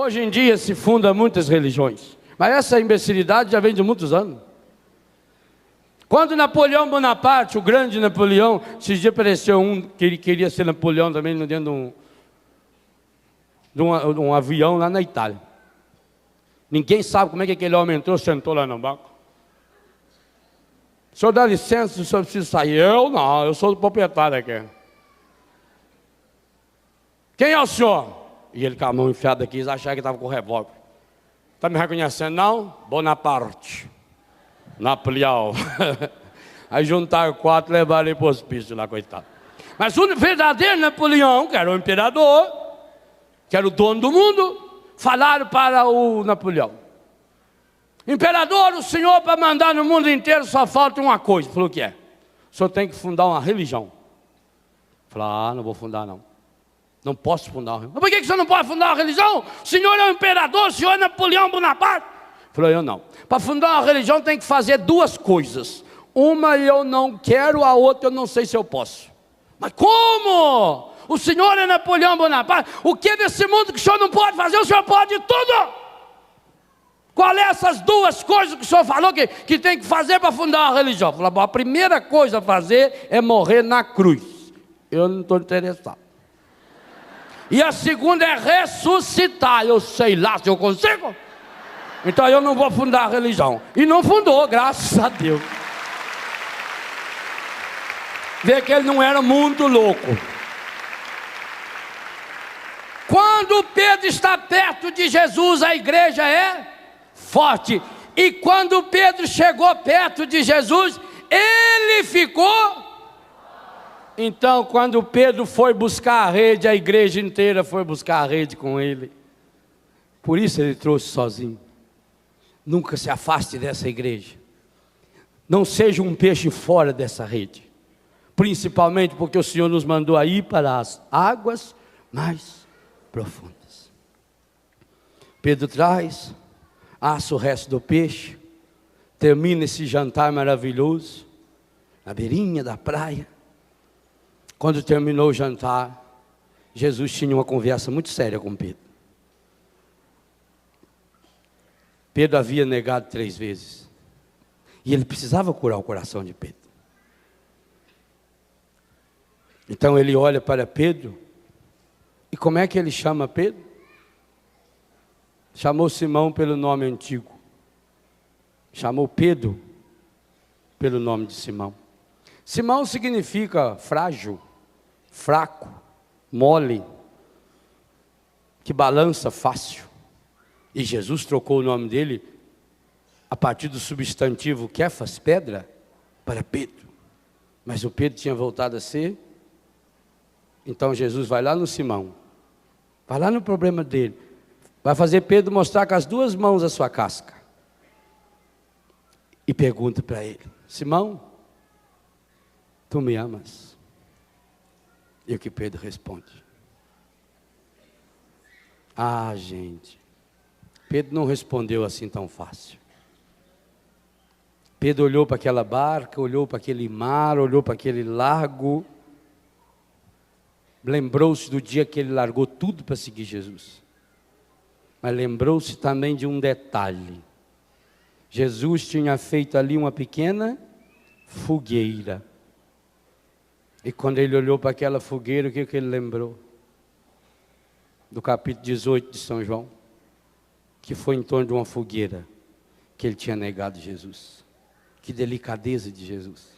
Hoje em dia se funda muitas religiões, mas essa imbecilidade já vem de muitos anos. Quando Napoleão Bonaparte, o grande Napoleão, esses dias apareceu um que ele queria ser Napoleão também dentro de um avião lá na Itália. Ninguém sabe como é que aquele homem entrou, sentou lá no banco. O senhor dá licença, o senhor precisa sair. Eu não, eu sou o proprietário aqui. Quem é o senhor? E ele com a mão enfiada aqui, eles acharam que estava com o revólver. Está me reconhecendo não? Bonaparte. Napoleão. Aí juntaram 4 e levaram ele para o hospício lá, coitado. Mas o verdadeiro Napoleão, que era o imperador, que era o dono do mundo, falaram para o Napoleão: imperador, o senhor para mandar no mundo inteiro só falta uma coisa. Falou: o que é? O senhor tem que fundar uma religião. Falou: não vou fundar não. Não posso fundar uma religião. Mas por que você não pode fundar uma religião? O senhor é o imperador, o senhor é Napoleão Bonaparte. Falou: eu não. Para fundar uma religião tem que fazer 2 coisas. Uma eu não quero, a outra eu não sei se eu posso. Mas como? O senhor é Napoleão Bonaparte. O que desse mundo que o senhor não pode fazer, o senhor pode tudo. Qual é essas 2 coisas que o senhor falou que tem que fazer para fundar uma religião? Falou: bom, a primeira coisa a fazer é morrer na cruz. Eu não estou interessado. E a segunda é ressuscitar. Eu sei lá se eu consigo. Então eu não vou fundar a religião. E não fundou, graças a Deus. Vê que ele não era muito louco. Quando Pedro está perto de Jesus, a igreja é forte. E quando Pedro chegou perto de Jesus, ele ficou. Então, quando Pedro foi buscar a rede, a igreja inteira foi buscar a rede com ele. Por isso ele trouxe sozinho. Nunca se afaste dessa igreja. Não seja um peixe fora dessa rede. Principalmente porque o Senhor nos mandou a ir para as águas mais profundas. Pedro traz, assa o resto do peixe, termina esse jantar maravilhoso, na beirinha da praia. Quando terminou o jantar, Jesus tinha uma conversa muito séria com Pedro. Pedro havia negado 3 vezes. E ele precisava curar o coração de Pedro. Então ele olha para Pedro. E como é que ele chama Pedro? Chamou Simão pelo nome antigo. Chamou Pedro pelo nome de Simão. Simão significa frágil, fraco, mole, que balança fácil. E Jesus trocou o nome dele a partir do substantivo Kefas, pedra, para Pedro. Mas o Pedro tinha voltado a ser. Então Jesus vai lá no Simão, vai lá no problema dele, vai fazer Pedro mostrar com as 2 mãos a sua casca. E pergunta para ele: Simão, tu me amas? E o que Pedro responde? Ah, gente, Pedro não respondeu assim tão fácil. Pedro olhou para aquela barca, olhou para aquele mar, olhou para aquele lago. Lembrou-se do dia que ele largou tudo para seguir Jesus. Mas lembrou-se também de um detalhe. Jesus tinha feito ali uma pequena fogueira. E quando ele olhou para aquela fogueira, o que ele lembrou? Do capítulo 18 de São João. Que foi em torno de uma fogueira que ele tinha negado Jesus. Que delicadeza de Jesus.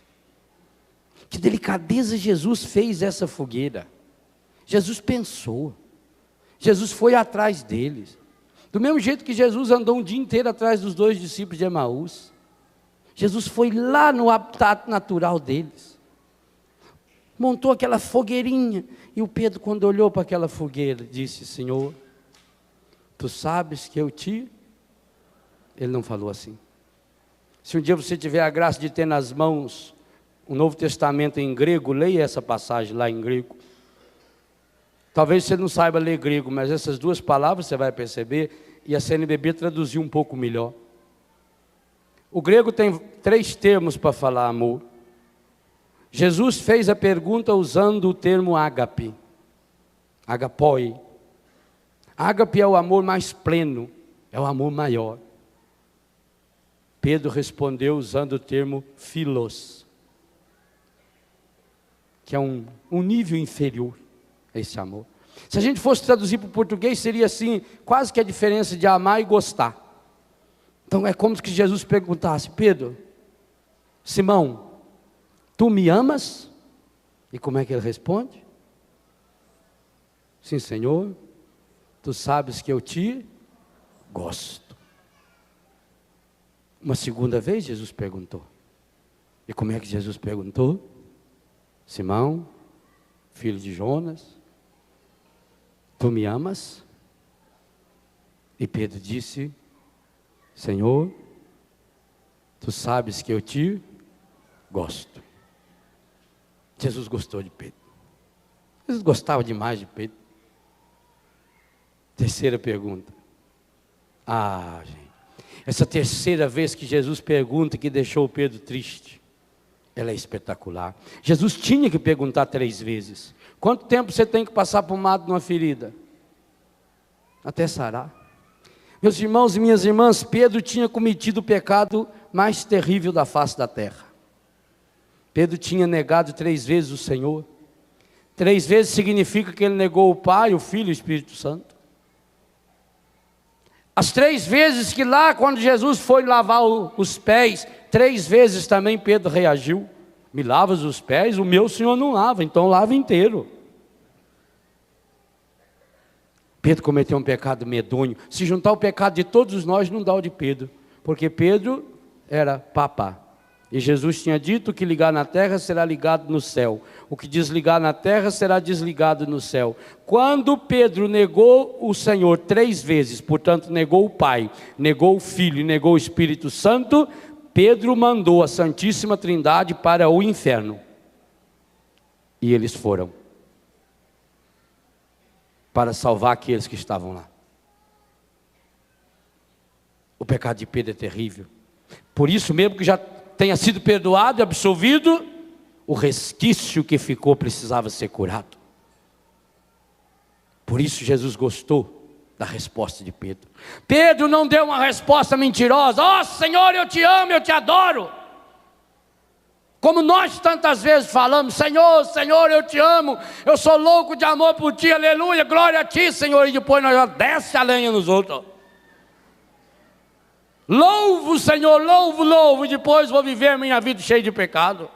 Que delicadeza Jesus fez essa fogueira. Jesus pensou. Jesus foi atrás deles. Do mesmo jeito que Jesus andou um dia inteiro atrás dos 2 discípulos de Emaús. Jesus foi lá no habitat natural deles. Montou aquela fogueirinha. E o Pedro, quando olhou para aquela fogueira, disse: Senhor, tu sabes que eu te... Ele não falou assim. Se um dia você tiver a graça de ter nas mãos o Novo Testamento em grego, leia essa passagem lá em grego. Talvez você não saiba ler grego, mas essas 2 palavras você vai perceber, e a CNBB traduziu um pouco melhor. O grego tem 3 termos para falar amor. Jesus fez a pergunta usando o termo ágape, agapoi. Ágape é o amor mais pleno, é o amor maior. Pedro respondeu usando o termo philos, que é um nível inferior a esse amor. Se a gente fosse traduzir para o português, seria assim, quase que a diferença de amar e gostar. Então é como se Jesus perguntasse: Pedro, Simão, tu me amas? E como é que ele responde? Sim, Senhor, tu sabes que eu te gosto. Uma segunda vez Jesus perguntou. E como é que Jesus perguntou? Simão, filho de Jonas, tu me amas? E Pedro disse: Senhor, tu sabes que eu te gosto. Jesus gostou de Pedro. Jesus gostava demais de Pedro. Terceira pergunta. Gente, essa terceira vez que Jesus pergunta, que deixou Pedro triste, ela é espetacular. Jesus tinha que perguntar 3 vezes. Quanto tempo você tem que passar pomada numa ferida? Até sarar. Meus irmãos e minhas irmãs, Pedro tinha cometido o pecado mais terrível da face da terra. Pedro tinha negado 3 vezes o Senhor. 3 vezes significa que ele negou o Pai, o Filho e o Espírito Santo. As 3 vezes que lá, quando Jesus foi lavar os pés, 3 vezes também Pedro reagiu: me lavas os pés? O meu Senhor não lava, então lava inteiro. Pedro cometeu um pecado medonho. Se juntar o pecado de todos nós, não dá o de Pedro, porque Pedro era papá. E Jesus tinha dito: o que ligar na terra será ligado no céu, o que desligar na terra será desligado no céu. Quando Pedro negou o Senhor 3 vezes, portanto negou o Pai, negou o Filho e negou o Espírito Santo, Pedro mandou a Santíssima Trindade para o inferno. E eles foram para salvar aqueles que estavam lá. O pecado de Pedro é terrível. Por isso mesmo que já tenha sido perdoado e absolvido, o resquício que ficou precisava ser curado. Por isso Jesus gostou da resposta de Pedro. Pedro não deu uma resposta mentirosa: ó Senhor, eu te amo, eu te adoro. Como nós tantas vezes falamos: Senhor, Senhor, eu te amo, eu sou louco de amor por ti, aleluia, glória a ti, Senhor. E depois nós já desce a lenha nos outros. Louvo, Senhor, louvo, louvo, e depois vou viver minha vida cheia de pecado.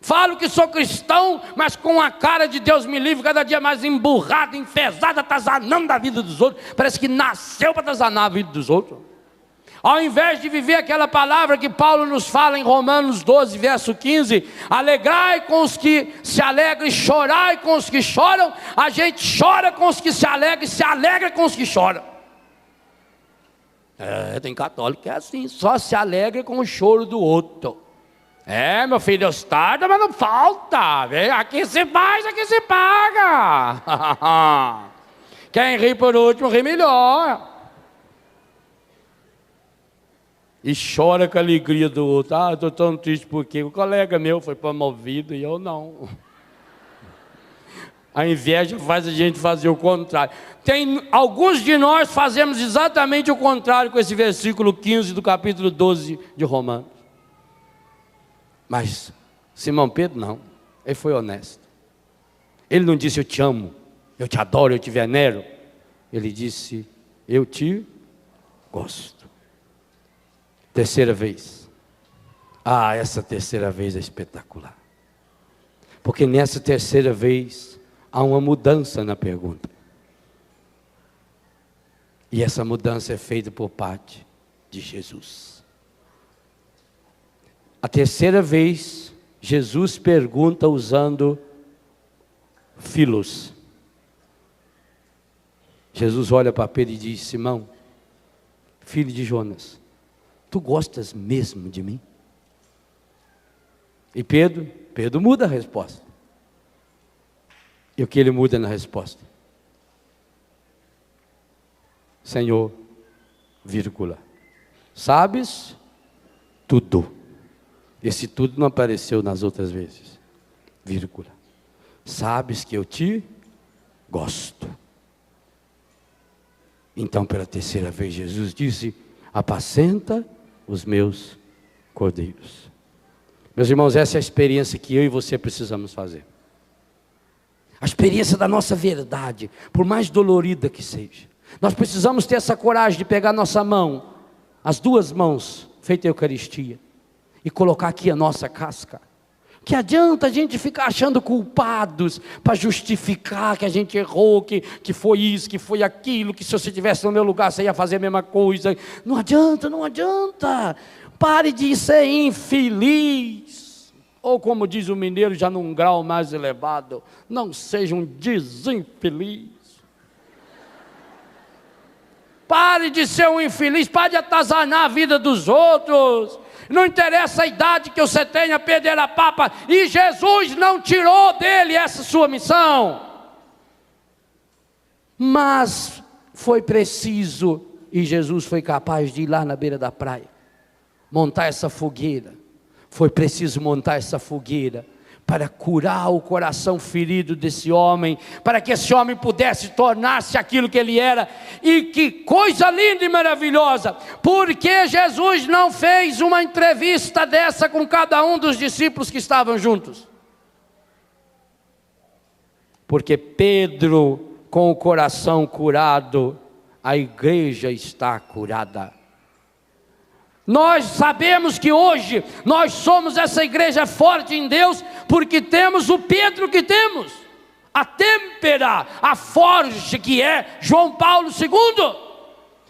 Falo que sou cristão, mas com a cara de Deus me livre, cada dia mais emburrado, enfesado, atazanando a vida dos outros. Parece que nasceu para atazanar a vida dos outros. Ao invés de viver aquela palavra que Paulo nos fala em Romanos 12, verso 15: alegrai com os que se alegram e chorai com os que choram. A gente chora com os que se alegram e se alegra com os que choram. Tem católico que é assim, só se alegra com o choro do outro. Meu filho, Deus tarda, mas não falta. Aqui se faz, aqui se paga. Quem ri por último, ri melhor. E chora com a alegria do outro. Estou tão triste porque o colega meu foi promovido e eu não. A inveja faz a gente fazer o contrário. Alguns de nós fazemos exatamente o contrário com esse versículo 15 do capítulo 12 de Romanos. Mas Simão Pedro não, ele foi honesto. Ele não disse: eu te amo, eu te adoro, eu te venero. Ele disse: eu te gosto. Terceira vez. Essa terceira vez é espetacular. Porque nessa terceira vez há uma mudança na pergunta. E essa mudança é feita por parte de Jesus. A terceira vez, Jesus pergunta usando philos. Jesus olha para Pedro e diz: Simão, filho de Jonas, tu gostas mesmo de mim? E Pedro muda a resposta. E o que ele muda na resposta? Senhor, vírgula, sabes tudo. Esse tudo não apareceu nas outras vezes. Vírgula. Sabes que eu te gosto. Então, pela terceira vez, Jesus disse: apacenta os meus cordeiros. Meus irmãos, essa é a experiência que eu e você precisamos fazer. A experiência da nossa verdade, por mais dolorida que seja. Nós precisamos ter essa coragem de pegar nossa mão, as duas mãos, feita a Eucaristia, e colocar aqui a nossa casca. Que adianta a gente ficar achando culpados para justificar que a gente errou, que foi isso, que foi aquilo, que se você estivesse no meu lugar você ia fazer a mesma coisa. Não adianta, não adianta. Pare de ser infeliz. Ou como diz o mineiro, já num grau mais elevado, não seja um desinfeliz. Pare de ser um infeliz, pare de atazanar a vida dos outros. Não interessa a idade que você tenha, perder a papa, e Jesus não tirou dele essa sua missão. Mas foi preciso, e Jesus foi capaz de ir lá na beira da praia, montar essa fogueira. Foi preciso montar essa fogueira para curar o coração ferido desse homem, para que esse homem pudesse tornar-se aquilo que ele era. E que coisa linda e maravilhosa, porque Jesus não fez uma entrevista dessa com cada um dos discípulos que estavam juntos? Porque Pedro, com o coração curado, a igreja está curada. Nós sabemos que hoje nós somos essa igreja forte em Deus, porque temos o Pedro que temos, a têmpera, a forja que é João Paulo II,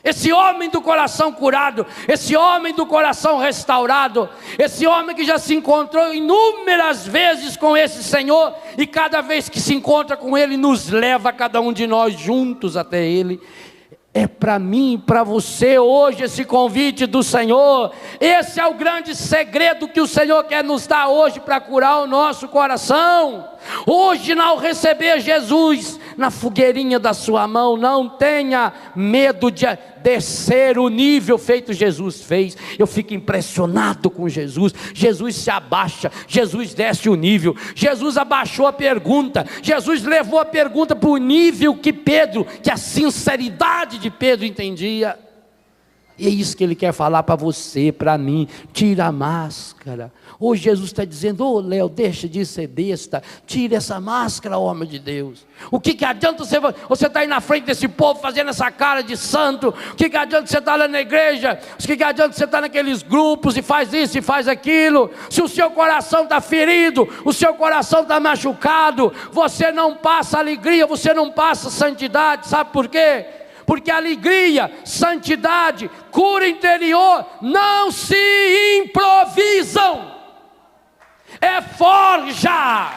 esse homem do coração curado, esse homem do coração restaurado, esse homem que já se encontrou inúmeras vezes com esse Senhor, e cada vez que se encontra com Ele, nos leva cada um de nós juntos até Ele. É para mim, para você hoje esse convite do Senhor. Esse é o grande segredo que o Senhor quer nos dar hoje para curar o nosso coração. Hoje, ao receber Jesus na fogueirinha da sua mão, não tenha medo de descer o nível feito Jesus fez. Eu fico impressionado com Jesus. Jesus se abaixa, Jesus desce o nível. Jesus abaixou a pergunta, Jesus levou a pergunta para o nível que a sinceridade de Pedro entendia. E é isso que Ele quer falar para você, para mim. Tira a máscara. Hoje Jesus está dizendo: ô Léo, deixa de ser besta, tira essa máscara, homem de Deus. O que adianta você estar aí na frente desse povo fazendo essa cara de santo? O que adianta você estar lá na igreja? O que adianta você estar naqueles grupos e faz isso e faz aquilo? Se o seu coração está ferido, o seu coração está machucado, você não passa alegria, você não passa santidade. Sabe por quê? Porque alegria, santidade, cura interior não se improvisam, é forja.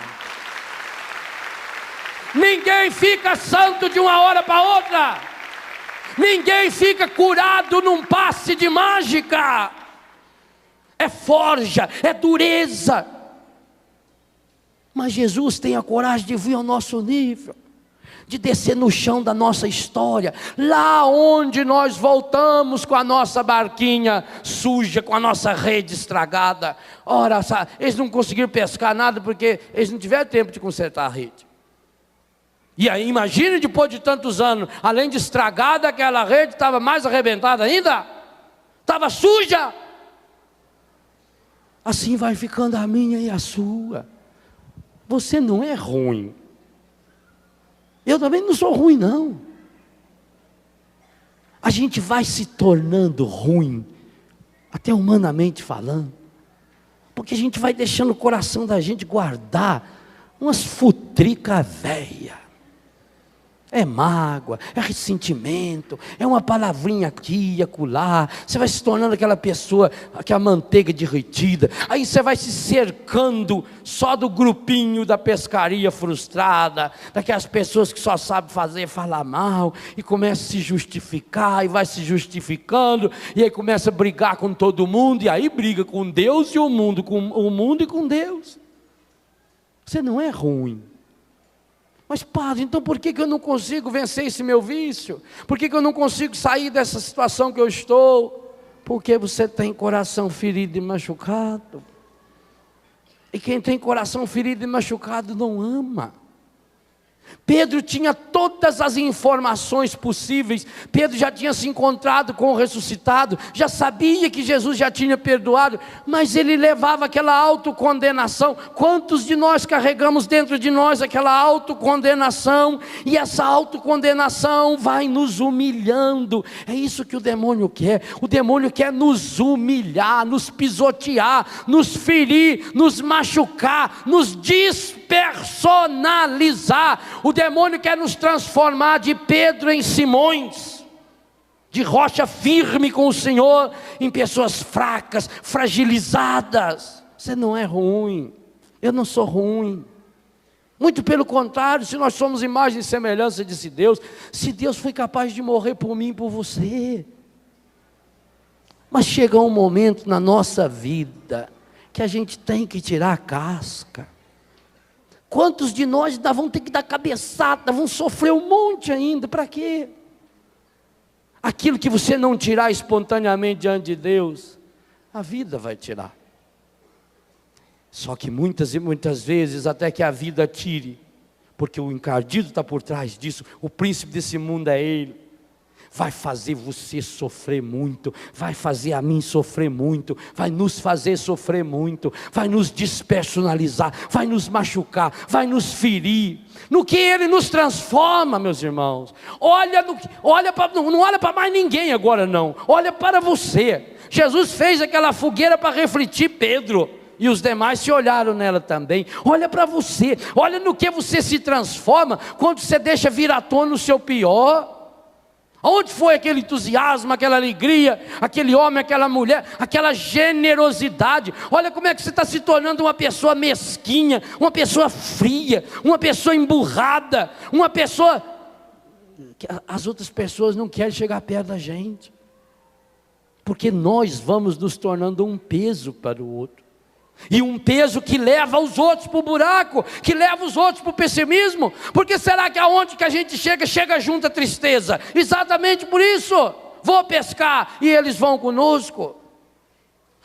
Ninguém fica santo de uma hora para outra, ninguém fica curado num passe de mágica, é forja, é dureza. Mas Jesus tem a coragem de vir ao nosso nível, de descer no chão da nossa história, lá onde nós voltamos com a nossa barquinha suja, com a nossa rede estragada. Ora, eles não conseguiram pescar nada porque eles não tiveram tempo de consertar a rede. E aí imagine, depois de tantos anos, além de estragada, aquela rede estava mais arrebentada ainda, estava suja. Assim vai ficando a minha e a sua. Você não é ruim, eu também não sou ruim, não. A gente vai se tornando ruim, até humanamente falando, porque a gente vai deixando o coração da gente guardar umas futricas velhas. É mágoa, é ressentimento, é uma palavrinha aqui e acolá. Você vai se tornando aquela pessoa, aquela manteiga derretida. Aí você vai se cercando só do grupinho da pescaria frustrada, daquelas pessoas que só sabem falar mal, e começa a se justificar, e vai se justificando, e aí começa a brigar com todo mundo, e aí briga com Deus e o mundo e com Deus. Você não é ruim. Mas padre, então por que eu não consigo vencer esse meu vício? Por que eu não consigo sair dessa situação que eu estou? Porque você tem coração ferido e machucado. E quem tem coração ferido e machucado não ama. Pedro tinha todas as informações possíveis. Pedro já tinha se encontrado com o ressuscitado, já sabia que Jesus já tinha perdoado, mas ele levava aquela autocondenação. Quantos de nós carregamos dentro de nós aquela autocondenação? E essa autocondenação vai nos humilhando. É isso que o demônio quer. O demônio quer nos humilhar, nos pisotear, nos ferir, nos machucar, nos despersonalizar. O demônio quer nos transformar de Pedro em Simões, de rocha firme com o Senhor, em pessoas fracas, fragilizadas. Você não é ruim, eu não sou ruim. Muito pelo contrário, se nós somos imagem e semelhança de Deus, se Deus foi capaz de morrer por mim e por você. Mas chega um momento na nossa vida que a gente tem que tirar a casca. Quantos de nós ainda vão ter que dar cabeçada, vão sofrer um monte ainda, para quê? Aquilo que você não tirar espontaneamente diante de Deus, a vida vai tirar. Só que muitas e muitas vezes, até que a vida tire, porque o encardido está por trás disso, o príncipe desse mundo é ele, vai fazer você sofrer muito, vai fazer a mim sofrer muito, vai nos fazer sofrer muito, vai nos despersonalizar, vai nos machucar, vai nos ferir. No que ele nos transforma, meus irmãos, não olha para mais ninguém agora não, olha para você. Jesus fez aquela fogueira para refletir Pedro, e os demais se olharam nela também. Olha para você, olha no que você se transforma, quando você deixa vir à tona o seu pior. Onde foi aquele entusiasmo, aquela alegria, aquele homem, aquela mulher, aquela generosidade? Olha como é que você está se tornando uma pessoa mesquinha, uma pessoa fria, uma pessoa emburrada, uma pessoa que as outras pessoas não querem chegar perto da gente, porque nós vamos nos tornando um peso para o outro. E um peso que leva os outros para o buraco, que leva os outros para o pessimismo. Porque será que aonde que a gente chega junto a tristeza? Exatamente por isso. Vou pescar e eles vão conosco.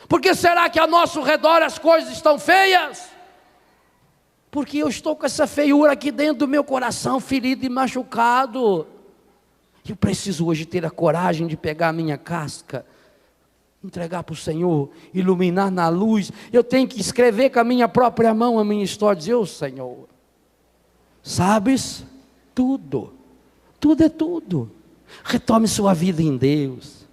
Porque será que ao nosso redor as coisas estão feias? Porque eu estou com essa feiura aqui dentro do meu coração, ferido e machucado. Eu preciso hoje ter a coragem de pegar a minha casca, entregar para o Senhor, iluminar na luz. Eu tenho que escrever com a minha própria mão a minha história, dizer: ô Senhor, sabes tudo, tudo é tudo. Retome sua vida em Deus,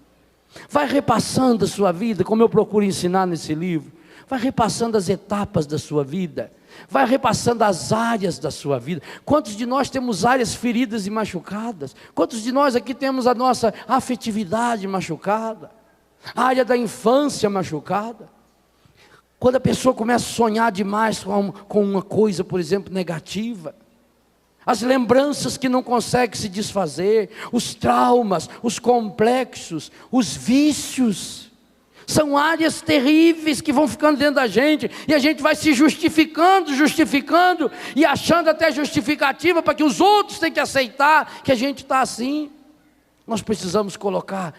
vai repassando a sua vida, como eu procuro ensinar nesse livro. Vai repassando as etapas da sua vida, vai repassando as áreas da sua vida. Quantos de nós temos áreas feridas e machucadas? Quantos de nós aqui temos a nossa afetividade machucada? A área da infância machucada. Quando a pessoa começa a sonhar demais com uma coisa, por exemplo, negativa, as lembranças que não consegue se desfazer, os traumas, os complexos, os vícios, são áreas terríveis que vão ficando dentro da gente, e a gente vai se justificando, e achando até justificativa para que os outros tenham que aceitar que a gente está assim. Nós precisamos colocar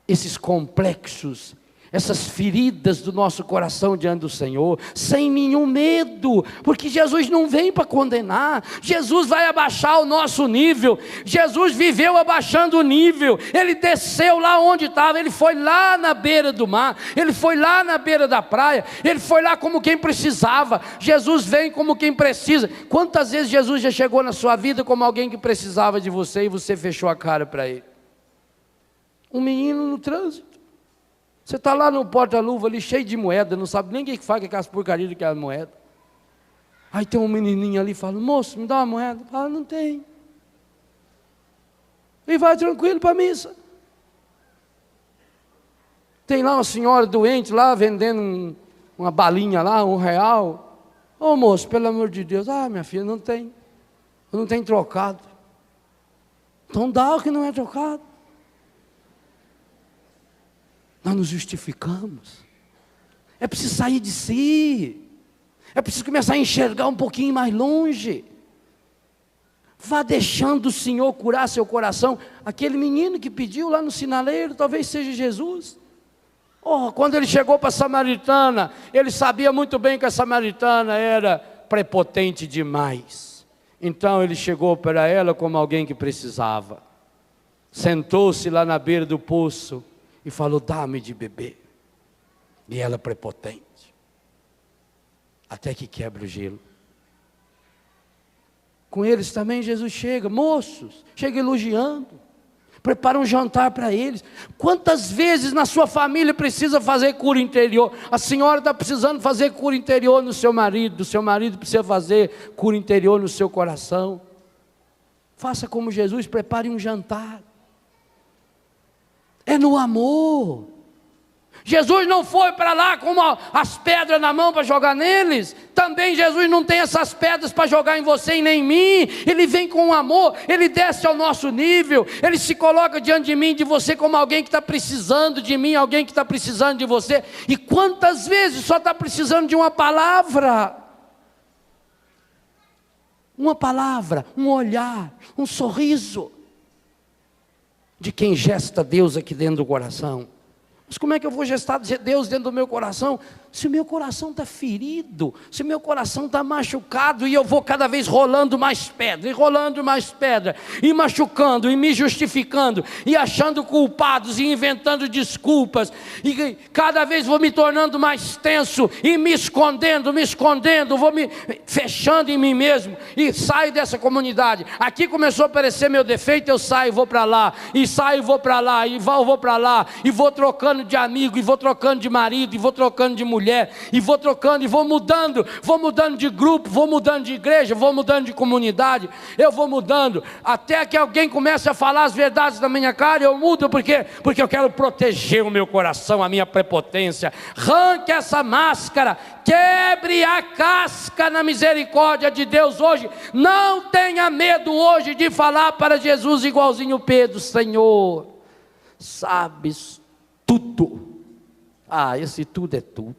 esses complexos, essas feridas do nosso coração diante do Senhor, sem nenhum medo, porque Jesus não vem para condenar, Jesus vai abaixar o nosso nível. Jesus viveu abaixando o nível, Ele desceu lá onde estava, Ele foi lá na beira do mar, Ele foi lá na beira da praia, Ele foi lá como quem precisava. Jesus vem como quem precisa. Quantas vezes Jesus já chegou na sua vida como alguém que precisava de você, e você fechou a cara para Ele? Um menino no trânsito, você está lá no porta-luva ali, cheio de moeda, não sabe nem o que faz com aquelas porcarias daquela moeda. Aí tem um menininho ali, fala: moço, me dá uma moeda. Fala: não tem. E vai tranquilo para a missa. Tem lá uma senhora doente lá, vendendo uma balinha lá, R$1. Ô moço, pelo amor de Deus. Ah, minha filha, não tem. Eu não tenho trocado. Então dá o que não é trocado. Nós nos justificamos. É preciso sair de si. É preciso começar a enxergar um pouquinho mais longe. Vá deixando o Senhor curar seu coração. Aquele menino que pediu lá no sinaleiro, talvez seja Jesus. Quando ele chegou para a samaritana, ele sabia muito bem que a samaritana era prepotente demais. Então ele chegou para ela como alguém que precisava. Sentou-se lá na beira do poço e falou: dá-me de beber. E ela prepotente, até que quebra o gelo. Com eles também Jesus chega, moços, chega elogiando, prepara um jantar para eles. Quantas vezes na sua família precisa fazer cura interior? A senhora está precisando fazer cura interior no seu marido, o seu marido precisa fazer cura interior no seu coração. Faça como Jesus, prepare um jantar. É no amor. Jesus não foi para lá com as pedras na mão para jogar neles. Também Jesus não tem essas pedras para jogar em você e nem em mim. Ele vem com amor, Ele desce ao nosso nível. Ele se coloca diante de mim e de você como alguém que está precisando de mim, alguém que está precisando de você. E quantas vezes só está precisando de uma palavra? Uma palavra, um olhar, um sorriso. De quem gesta Deus aqui dentro do coração. Mas como é que eu vou gestar Deus dentro do meu coração? Se o meu coração está ferido, se o meu coração está machucado, e eu vou cada vez rolando mais pedra, e rolando mais pedra, e machucando, e me justificando, e achando culpados, e inventando desculpas, e cada vez vou me tornando mais tenso, e me escondendo, vou me fechando em mim mesmo, e saio dessa comunidade. Aqui começou a aparecer meu defeito, eu saio e vou para lá, e saio e vou para lá, e vou para lá, e vou trocando de amigo, e vou trocando de marido, e vou trocando de mulher, e vou trocando, e vou mudando de grupo, vou mudando de igreja, vou mudando de comunidade, eu vou mudando, até que alguém comece a falar as verdades da minha cara, eu mudo, porque eu quero proteger o meu coração, a minha prepotência. Arranque essa máscara, quebre a casca na misericórdia de Deus hoje. Não tenha medo hoje de falar para Jesus igualzinho Pedro: Senhor, sabes tudo. Esse tudo é tudo.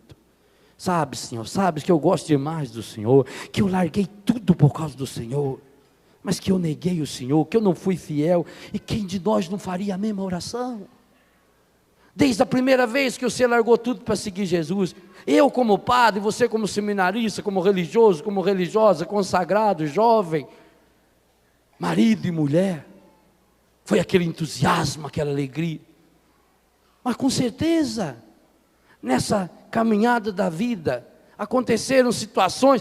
Sabe, Senhor, sabes que eu gosto demais do Senhor, que eu larguei tudo por causa do Senhor, mas que eu neguei o Senhor, que eu não fui fiel. E quem de nós não faria a mesma oração? Desde a primeira vez que você largou tudo para seguir Jesus, eu como padre, você como seminarista, como religioso, como religiosa, consagrado, jovem, marido e mulher, foi aquele entusiasmo, aquela alegria. Mas com certeza, nessa caminhada da vida, aconteceram situações,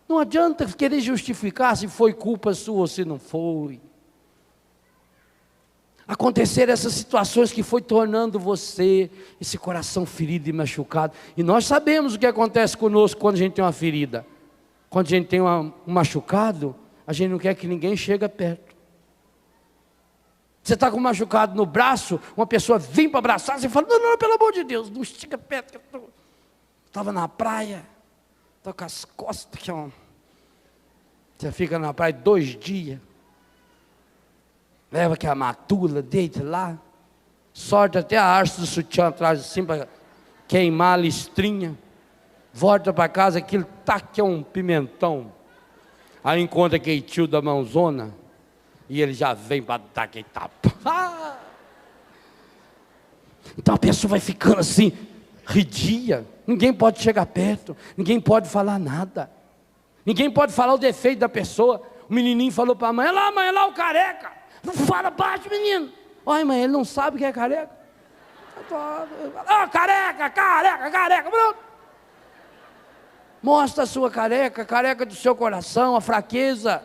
não adianta querer justificar se foi culpa sua ou se não foi. Aconteceram essas situações que foi tornando você, esse coração ferido e machucado. E nós sabemos o que acontece conosco quando a gente tem uma ferida. Quando a gente tem um machucado, a gente não quer que ninguém chegue perto. Você está com um machucado no braço, uma pessoa vem para abraçar, você fala: não, pelo amor de Deus, não estica perto. Estava na praia, estou com as costas aqui, ó. Você fica na praia 2 dias, leva aqui a matula, deita lá, sorte até a haste do sutiã atrás assim, para queimar a listrinha, volta para casa, aquilo tá que é um pimentão. Aí encontra aquele tio da mãozona, e ele já vem para dar aquele tapa. Então a pessoa vai ficando assim, ridia. Ninguém pode chegar perto, ninguém pode falar nada, ninguém pode falar o defeito da pessoa. O menininho falou para a mãe: mãe, lá o careca. Não fala baixo, menino. Olha, mãe, ele não sabe que é careca. Careca, pronto. Mostra a sua careca do seu coração, a fraqueza.